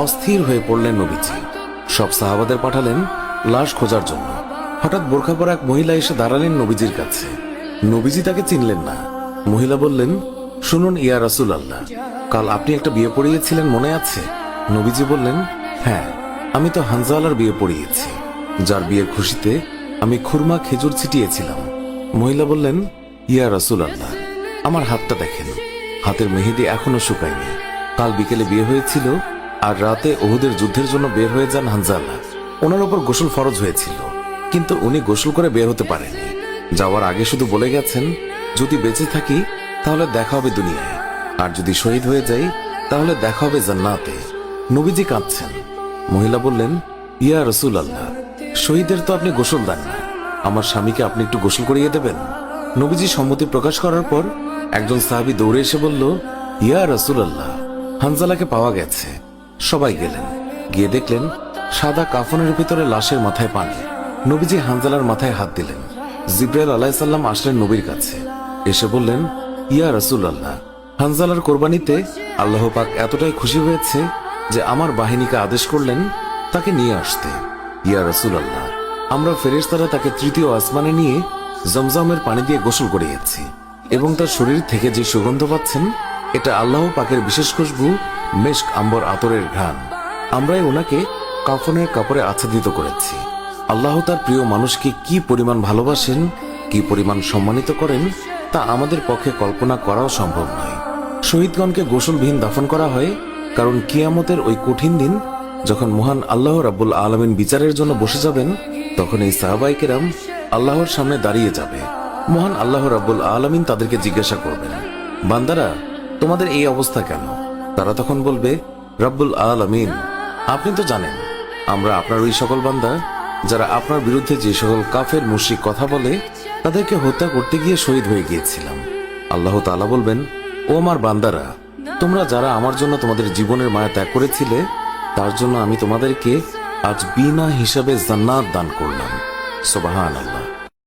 অস্থির হয়ে পড়লেন নবীজি। সব সাহাবাদের পাঠালেন লাশ খোঁজার জন্য। হঠাৎ বোরখা পরা এক মহিলা এসে দাঁড়ালেন নবীজির কাছে। নবীজি তাকে চিনলেন না। মহিলা বললেন, শুনুন ইয়া রাসূল আল্লাহ, কাল আপনি একটা বিয়ে পড়িয়েছিলেন মনে আছে? নবীজি বললেন, হ্যাঁ, আমি তো হানজালার বিয়ে পড়িয়েছি, যার বিয়ের খুশিতে আমি খুরমা খেজুর ছিটিয়েছিলাম। মহিলা বললেন, ইয়া রাসূল আল্লাহ, আমার হাতটা দেখেন, হাতের মেহেদি এখনো শুকায়নি। কাল বিকেলে বিয়ে হয়েছিল, আর রাতে উহুদের যুদ্ধের জন্য বের হয়ে যান হানজালা। ওনার উপর গোসল ফরজ হয়েছিল, কিন্তু উনি গোসল করে বের হতে পারেনি। যাওয়ার আগে শুধু বলে গেছেন, যদি বেঁচে থাকি তাহলে দেখা হবে দুনিয়ায়, আর যদি শহীদ হয়ে যাই তাহলে দেখা হবে জান্নাতে। নবীজি কাঁদছেন। মহিলা বললেন, ইয়া রাসূল আল্লাহ, শহীদের তো আপনি গোসল দেন না, আমার স্বামীকে আপনি একটু গোসল করিয়ে দেবেন? নবীজি সম্মতি প্রকাশ করার পর একজন সাহাবী দৌড়ে এসে বলল, ইয়া রাসূল আল্লাহ, হানজালাকে পাওয়া গেছে। সবাই গেলেন, গিয়ে দেখলেন সাদা কাফনের ভিতরে লাশের মাথায় পানি। নবীজি হানজালার মাথায় হাত দিলেন। জিবরাইল আলাইহিস সালাম আসলেন নবীর কাছে, এসে বললেন, ইয়া রাসূল আল্লাহ, হানজালার কোরবানিতে আল্লাহ পাক এতটাই খুশি হয়েছে যে আমার বাহিনীকে আদেশ করলেন তাকে নিয়ে আসতে। ইয়া রাসূল আল্লাহ, আমরা ফেরেশতারা তাকে তৃতীয় আসমানে নিয়ে জমজমের পানি দিয়ে গোসল করিয়েছি, এবং তার শরীর থেকে যে সুগন্ধ পাচ্ছেন এটা আল্লাহ পাকের বিশেষ খুশবু, মেশক আম্বর আতরের ঘ্রাণ। আমরাই ওনাকে কাফনের কাপড়ে আচ্ছাদিত করেছি। আল্লাহ তার প্রিয় মানুষকে কি পরিমাণ ভালোবাসেন, কি পরিমাণ সম্মানিত করেন, তা আমাদের পক্ষে কল্পনা করাও সম্ভব নয়। শহীদগণকে গোসলবিহীন দাফন করা হয়, কারণ কিয়ামতের ওই কঠিন দিন যখন মহান আল্লাহ রাব্বুল আলামিন বিচারের জন্য বসে যাবেন, তখন এই সাহাবায়ে কেরাম আল্লাহর সামনে দাঁড়িয়ে যাবে। মহান আল্লাহ রাব্বুল আলামিন তাদেরকে জিজ্ঞাসা করবেন, বান্দারা, তোমাদের এই অবস্থা কেন? তারা তখন বলবে, রাব্বুল আলামিন, আপনি তো জানেন আমরা আপনার ওই সকল বান্দা যারা আপনার বিরুদ্ধে যে সকল কাফের মুশরিক কথা বলে তাদেরকে হত্যা করতে গিয়ে শহীদ হয়ে গিয়েছিলাম। আল্লাহ তাআলা বলবেন, ও আমার বান্দারা, তোমরা যারা আমার জন্য তোমাদের জীবনের মায়া ত্যাগ করেছিলে, তার জন্য আমি তোমাদেরকে আজ বিনা হিসাবে জান্নাত দান করলাম। সুবহানাল্লাহ।